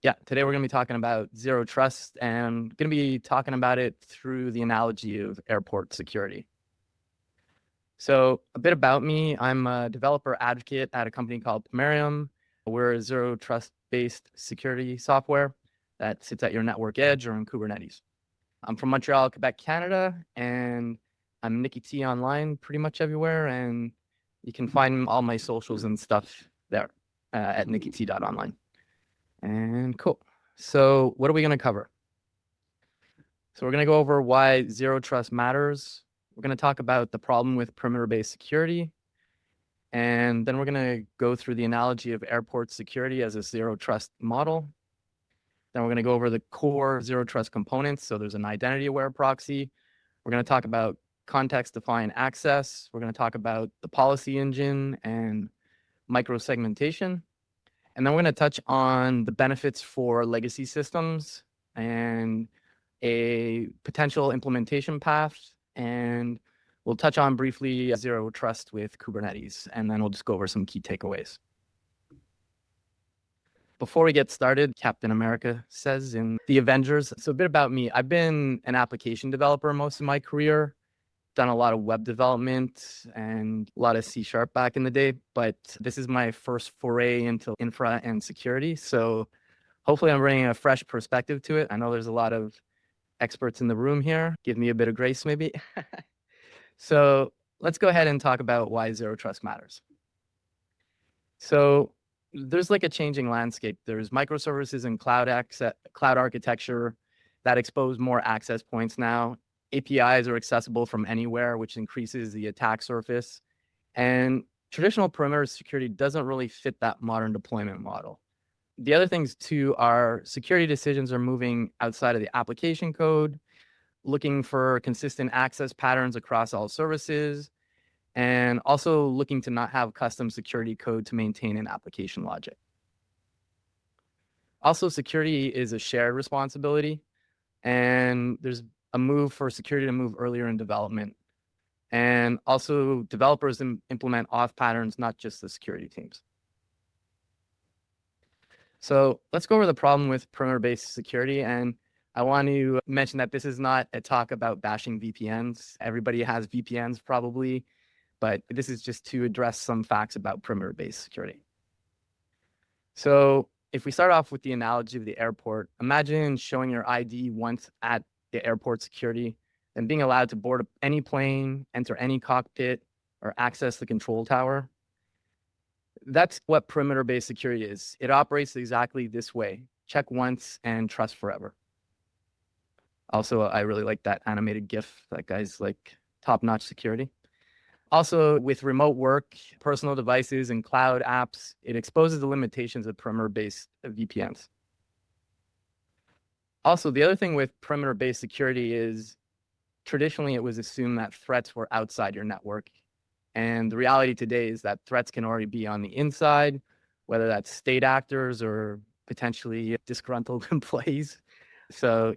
Yeah, today we're going to be talking about zero trust and going to be talking about it through the analogy of airport security. So a bit about me, I'm a developer advocate at a company called Pomerium. We're a zero trust based security software that sits at your network edge or in Kubernetes. I'm from Montreal, Quebec, Canada, and I'm Nikki T online pretty much everywhere. And you can find all my socials and stuff there at nikkiT.online. And cool. So what are we going to cover? So we're going to go over why zero trust matters. We're going to talk about the problem with perimeter-based security. And then we're going to go through the analogy of airport security as a zero trust model. Then we're going to go over the core zero trust components. So there's an identity-aware proxy. We're going to talk about context-defined access. We're going to talk about the policy engine and microsegmentation. And then we're going to touch on the benefits for legacy systems and a potential implementation path. And we'll touch on briefly zero trust with Kubernetes. And then we'll just go over some key takeaways. Before we get started, Captain America says in The Avengers. So a bit about me. I've been an application developer most of my career. Done a lot of web development and a lot of C# back in the day, but this is my first foray into infra and security. So hopefully I'm bringing a fresh perspective to it. I know there's a lot of experts in the room here. Give me a bit of grace maybe. So let's go ahead and talk about why zero trust matters. So there's like a changing landscape. There's microservices and cloud architecture that expose more access points now. APIs are accessible from anywhere, which increases the attack surface. And traditional perimeter security doesn't really fit that modern deployment model. The other things too are security decisions are moving outside of the application code, looking for consistent access patterns across all services, and also looking to not have custom security code to maintain an application logic. Also, security is a shared responsibility, and there's a move for security to move earlier in development. And also developers implement auth patterns, not just the security teams. So let's go over the problem with perimeter-based security. And I want to mention that this is not a talk about bashing VPNs. Everybody has VPNs probably, but this is just to address some facts about perimeter-based security. So if we start off with the analogy of the airport, imagine showing your ID once at the airport security and being allowed to board any plane, enter any cockpit, or access the control tower. That's what perimeter-based security is. It operates exactly this way. Check once and trust forever. Also, I really like that animated GIF. That guy's like top-notch security. Also, with remote work, personal devices, and cloud apps, it exposes the limitations of perimeter-based VPNs. Also, the other thing with perimeter-based security is traditionally it was assumed that threats were outside your network. And the reality today is that threats can already be on the inside, whether that's state actors or potentially disgruntled employees. So,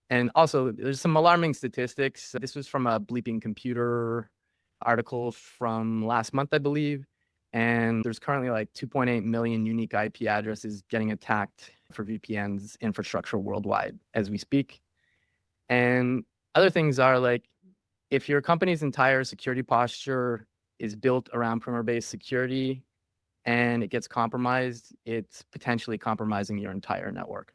and also there's some alarming statistics. This was from a Bleeping Computer article from last month, I believe. And there's currently like 2.8 million unique IP addresses getting attacked for VPNs infrastructure worldwide as we speak. And other things are like, if your company's entire security posture is built around perimeter-based security and it gets compromised, it's potentially compromising your entire network.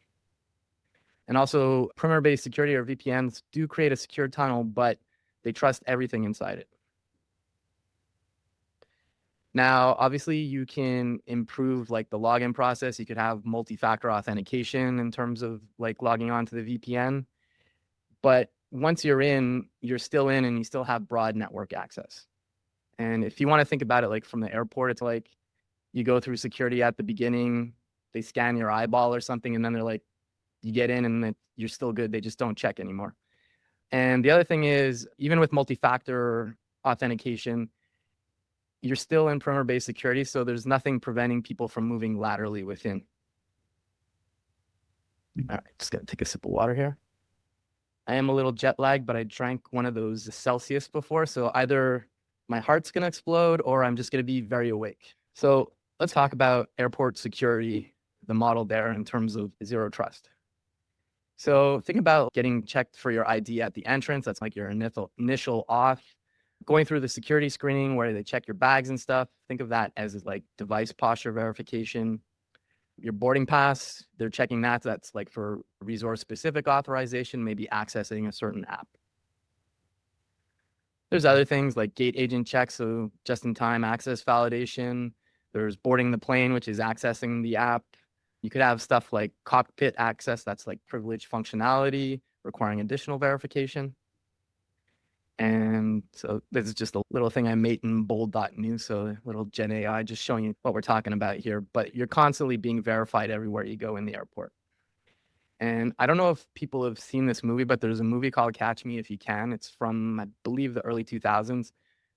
And also, perimeter-based security or VPNs do create a secure tunnel, but they trust everything inside it. Now, obviously, you can improve like the login process. You could have multi-factor authentication in terms of like logging onto the VPN. But once you're in, you're still in and you still have broad network access. And if you want to think about it like from the airport, it's like you go through security at the beginning, they scan your eyeball or something, and then they're like, you get in and you're still good. They just don't check anymore. And the other thing is, even with multi-factor authentication, you're still in perimeter-based security, so there's nothing preventing people from moving laterally within. All right, just gotta take a sip of water here. I am a little jet lagged, but I drank one of those Celsius before, so either my heart's gonna explode or I'm just gonna be very awake. So let's talk about airport security the model there in terms of zero trust. So think about getting checked for your ID at the entrance. That's like your initial auth. Going through the security screening where they check your bags and stuff. Think of that as like device posture verification. Your boarding pass, they're checking that. That's like for resource-specific authorization, maybe accessing a certain app. There's other things like gate agent checks, so just-in-time access validation. There's boarding the plane, which is accessing the app. You could have stuff like cockpit access, that's like privileged functionality, requiring additional verification. And so this is just a little thing I made in bold.news, so a little Gen AI just showing you what we're talking about here. But you're constantly being verified everywhere you go in the airport. And I don't know if people have seen this movie, but there's a movie called Catch Me If You Can. It's from, I believe, the early 2000s.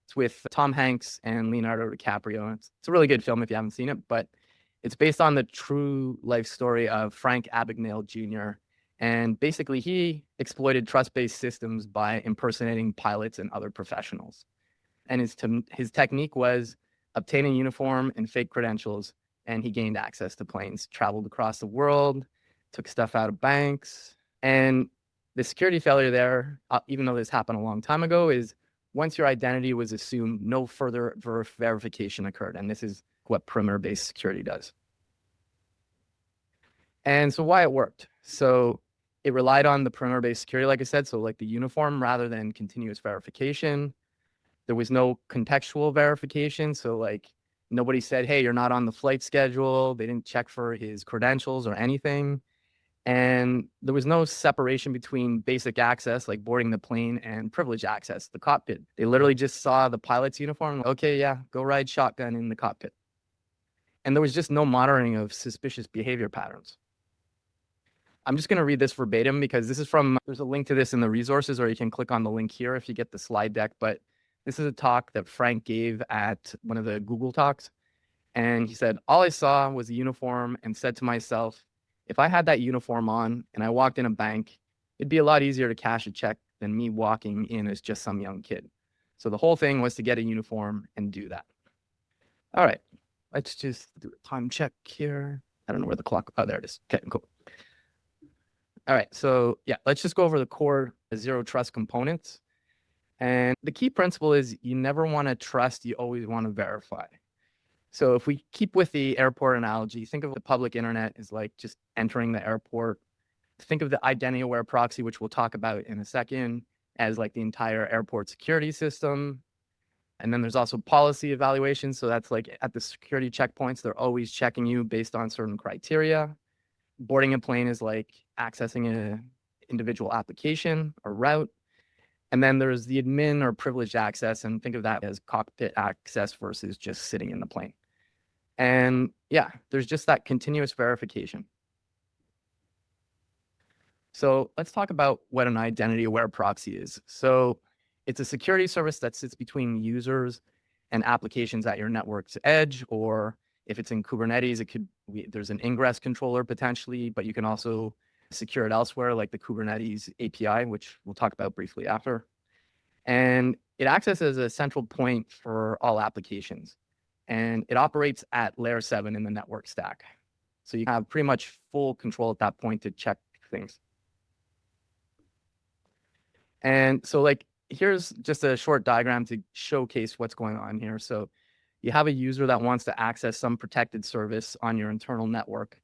It's with Tom Hanks and Leonardo DiCaprio. It's a really good film if you haven't seen it, but it's based on the true life story of Frank Abagnale Jr. And basically, he exploited trust-based systems by impersonating pilots and other professionals. And his technique was obtain a uniform and fake credentials, and he gained access to planes, traveled across the world, took stuff out of banks. And the security failure there, even though this happened a long time ago, is once your identity was assumed, no further verification occurred. And this is what perimeter-based security does. And so why it worked? So it relied on the perimeter-based security, like I said, so like the uniform rather than continuous verification. There was no contextual verification. So like nobody said, hey, you're not on the flight schedule. They didn't check for his credentials or anything. And there was no separation between basic access, like boarding the plane, and privileged access, the cockpit. They literally just saw the pilot's uniform. Okay, yeah, go ride shotgun in the cockpit. And there was just no monitoring of suspicious behavior patterns. I'm just going to read this verbatim because this is from, there's a link to this in the resources, or you can click on the link here if you get the slide deck. But this is a talk that Frank gave at one of the Google Talks. And he said, all I saw was a uniform and said to myself, if I had that uniform on and I walked in a bank, it'd be a lot easier to cash a check than me walking in as just some young kid. So the whole thing was to get a uniform and do that. All right, let's just do a time check here. I don't know where the clock, oh, there it is. Okay, cool. All right, so yeah, let's just go over the core zero trust components. And the key principle is you never want to trust, you always want to verify. So if we keep with the airport analogy, think of the public internet as like just entering the airport. Think of the identity-aware proxy, which we'll talk about in a second, as like the entire airport security system. And then there's also policy evaluation. So that's like at the security checkpoints, they're always checking you based on certain criteria. Boarding a plane is like accessing an individual application or route. And then there's the admin or privileged access, and think of that as cockpit access versus just sitting in the plane. And yeah, there's just that continuous verification. So let's talk about what an identity-aware proxy is. So it's a security service that sits between users and applications at your network's edge, or if it's in Kubernetes, there's an ingress controller potentially, but you can also secure it elsewhere, like the Kubernetes API, which we'll talk about briefly after. And it acts as a central point for all applications. And it operates at layer 7 in the network stack. So you have pretty much full control at that point to check things. And so like, here's just a short diagram to showcase what's going on here. So you have a user that wants to access some protected service on your internal network.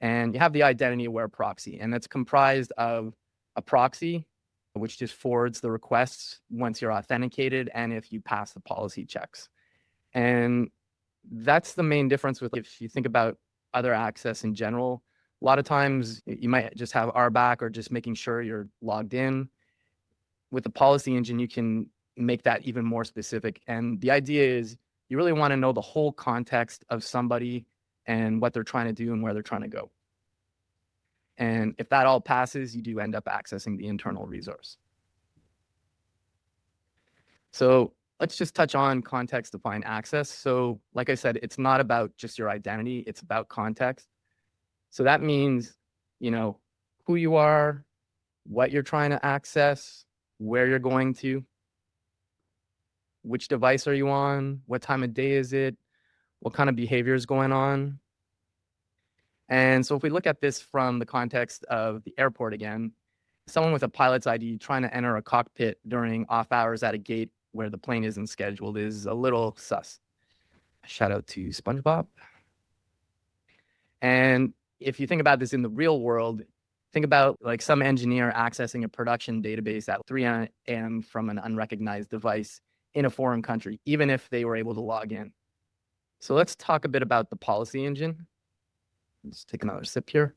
And you have the identity-aware proxy, and that's comprised of a proxy, which just forwards the requests once you're authenticated and if you pass the policy checks. And that's the main difference with if you think about other access in general. A lot of times you might just have RBAC or just making sure you're logged in. With the policy engine, you can make that even more specific. And the idea is you really want to know the whole context of somebody and what they're trying to do and where they're trying to go. And if that all passes, you do end up accessing the internal resource. So let's just touch on context-defined access. So like I said, it's not about just your identity, it's about context. So that means, you know, who you are, what you're trying to access, where you're going to, which device are you on, what time of day is it, what kind of behavior is going on. And so if we look at this from the context of the airport again, someone with a pilot's ID trying to enter a cockpit during off hours at a gate where the plane isn't scheduled is a little sus. Shout out to SpongeBob. And if you think about this in the real world, think about like some engineer accessing a production database at 3 a.m. from an unrecognized device in a foreign country, even if they were able to log in. So let's talk a bit about the policy engine. Let's take another sip here.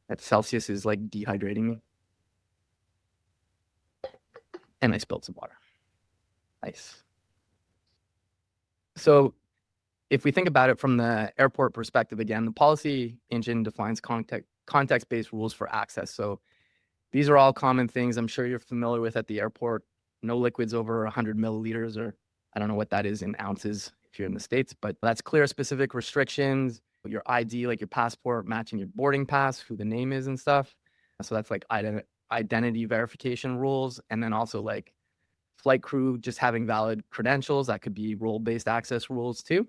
That Celsius is like dehydrating me. And I spilled some water. Nice. So if we think about it from the airport perspective again, the policy engine defines context-based rules for access. So these are all common things I'm sure you're familiar with at the airport. No liquids over 100 milliliters, or I don't know what that is in ounces if you're in the States, but that's clear specific restrictions, your ID, like your passport matching your boarding pass, who the name is and stuff. So that's like identity verification rules. And then also like flight crew just having valid credentials. That could be role-based access rules too.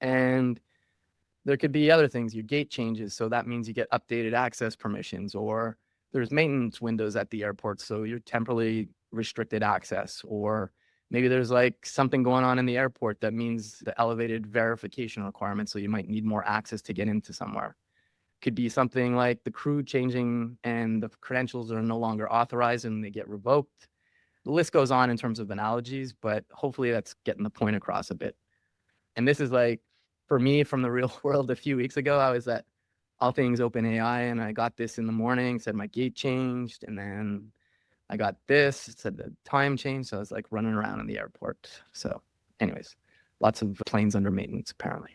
And there could be other things, your gate changes. So that means you get updated access permissions, or there's maintenance windows at the airport. So you're temporarily restricted access, or maybe there's like something going on in the airport that means the elevated verification requirements. So you might need more access to get into somewhere. Could be something like the crew changing and the credentials are no longer authorized and they get revoked. The list goes on in terms of analogies, but hopefully that's getting the point across a bit. And this is like, for me, from the real world, a few weeks ago, I was at All Things OpenAI and I got this in the morning, said my gate changed. And then I got this, it said the time changed. So I was like running around in the airport. So anyways, lots of planes under maintenance, apparently.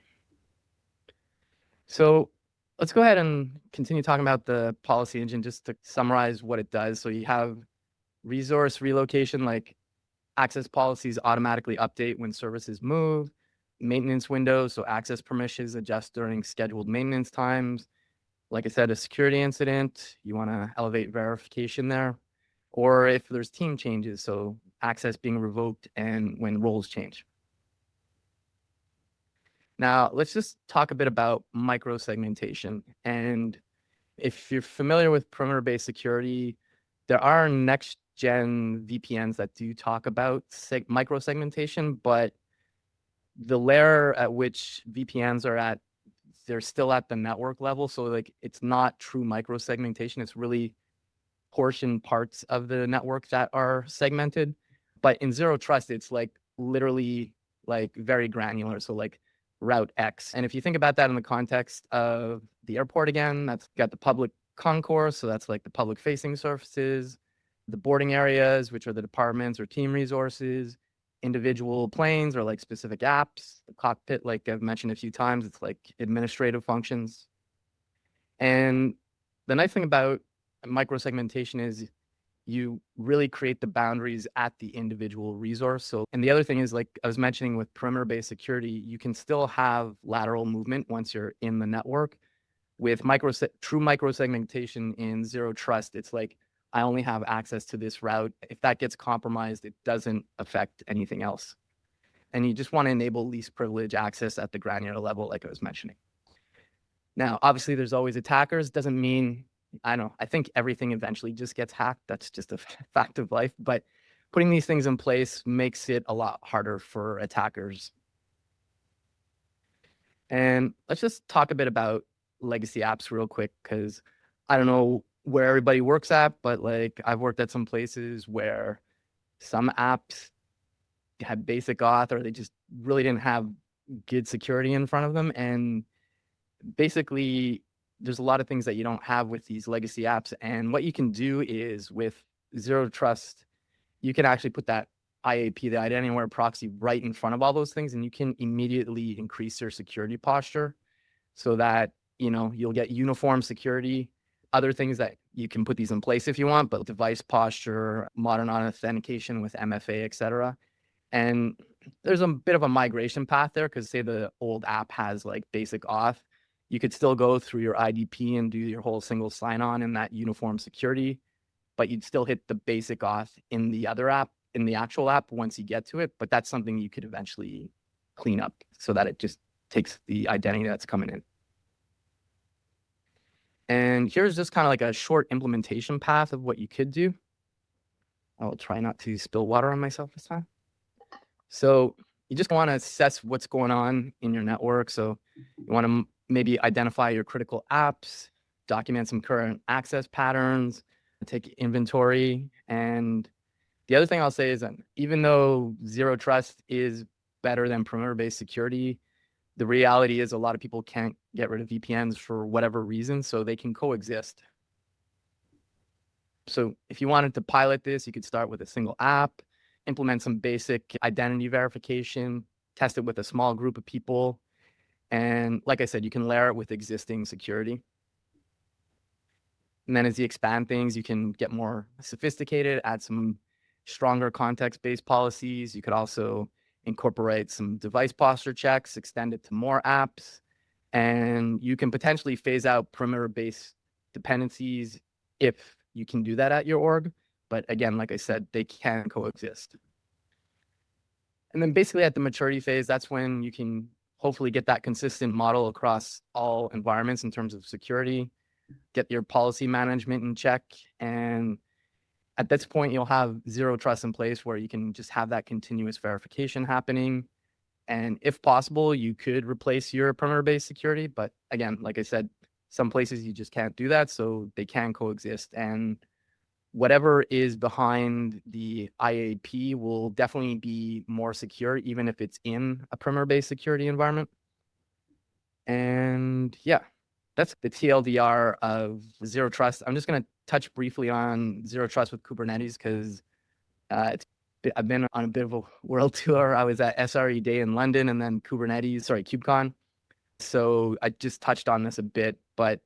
So let's go ahead and continue talking about the policy engine just to summarize what it does. So you have resource relocation, like access policies automatically update when services move. Maintenance windows, so access permissions adjust during scheduled maintenance times. Like I said, a security incident, you want to elevate verification there. Or if there's team changes, so access being revoked and when roles change. Now, let's just talk a bit about microsegmentation. And if you're familiar with perimeter-based security, there are next-gen VPNs that do talk about microsegmentation, but the layer at which VPNs are at, they're still at the network level. So like it's not true microsegmentation. It's really portion parts of the network that are segmented. But in zero trust, it's like literally like very granular. So like route X. And if you think about that in the context of the airport again, that's got the public concourse. So that's like the public facing surfaces, the boarding areas, which are the departments or team resources, individual planes or like specific apps. The cockpit, like I've mentioned a few times, it's like administrative functions. And the nice thing about microsegmentation is you really create the boundaries at the individual resource. So, and the other thing is, like I was mentioning with perimeter-based security, you can still have lateral movement once you're in the network. With true microsegmentation in zero trust, it's like I only have access to this route. If that gets compromised, it doesn't affect anything else. And you just want to enable least privilege access at the granular level, like I was mentioning. Now, obviously, there's always attackers. Doesn't mean, I don't know, I think everything eventually just gets hacked. That's just a fact of life. But putting these things in place makes it a lot harder for attackers. And let's just talk a bit about legacy apps real quick, because I don't know where everybody works at, but like I've worked at some places where some apps had basic auth or they just really didn't have good security in front of them. And basically there's a lot of things that you don't have with these legacy apps. And what you can do is with zero trust, you can actually put that IAP, the identity aware proxy, right in front of all those things, and you can immediately increase your security posture so that, you know, you'll get uniform security. Other things that you can put these in place if you want, but device posture, modern authentication with MFA, etc. And there's a bit of a migration path there, because say the old app has like basic auth, you could still go through your IDP and do your whole single sign-on in that uniform security, but you'd still hit the basic auth in the other app, in the actual app once you get to it. But that's something you could eventually clean up so that it just takes the identity that's coming in. And here's just kind of like a short implementation path of what you could do. I will try not to spill water on myself this time. So you just want to assess what's going on in your network. So you want to maybe identify your critical apps, document some current access patterns, take inventory. And the other thing I'll say is that even though zero trust is better than perimeter-based security, the reality is a lot of people can't get rid of VPNs for whatever reason, so they can coexist. So if you wanted to pilot this, you could start with a single app, implement some basic identity verification, test it with a small group of people. And like I said, you can layer it with existing security. And then as you expand things, you can get more sophisticated, add some stronger context-based policies. You could also incorporate some device posture checks, extend it to more apps, and you can potentially phase out perimeter-based dependencies if you can do that at your org. But again, like I said, they can coexist. And then basically at the maturity phase, that's when you can hopefully get that consistent model across all environments in terms of security, get your policy management in check. And at this point, you'll have zero trust in place where you can just have that continuous verification happening. And if possible, you could replace your perimeter-based security. But again, like I said, some places you just can't do that, so they can coexist. And whatever is behind the IAP will definitely be more secure, even if it's in a perimeter-based security environment. And yeah, that's the TLDR of zero trust. I'm just going to touch briefly on zero trust with Kubernetes because I've been on a bit of a world tour. I was at SREday in London and then KubeCon. So I just touched on this a bit, but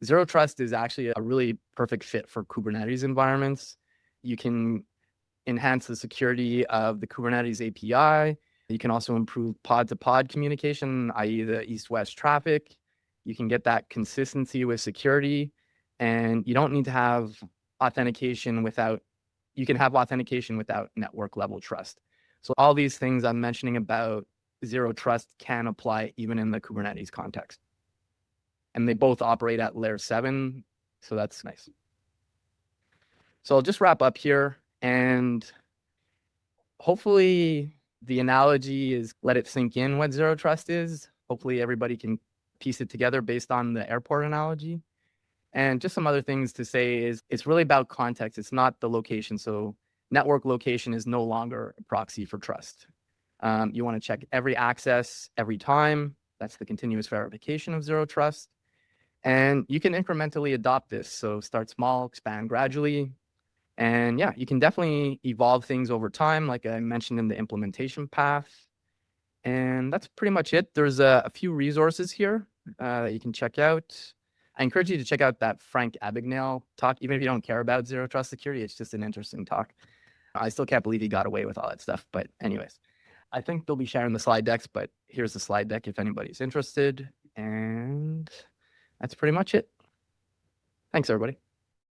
zero trust is actually a really perfect fit for Kubernetes environments. You can enhance the security of the Kubernetes API. You can also improve pod-to-pod communication, i.e. the east-west traffic. You can get that consistency with security, and you don't need to have authentication without, you can have authentication without network level trust. So all these things I'm mentioning about zero trust can apply even in the Kubernetes context. And they both operate at layer 7, so that's nice. So I'll just wrap up here, and hopefully the analogy is let it sink in what zero trust is. Hopefully everybody can piece it together based on the airport analogy. And just some other things to say is it's really about context. It's not the location. So network location is no longer a proxy for trust. You want to check every access every time. That's the continuous verification of zero trust. And you can incrementally adopt this. So start small, expand gradually. And yeah, you can definitely evolve things over time, like I mentioned in the implementation path. And that's pretty much it. There's a few resources here that you can check out. I encourage you to check out that Frank Abagnale talk, even if you don't care about zero trust security. It's just an interesting talk. I still can't believe he got away with all that stuff. But anyways, I think they'll be sharing the slide decks, but here's the slide deck if anybody's interested. And that's pretty much it. Thanks, everybody.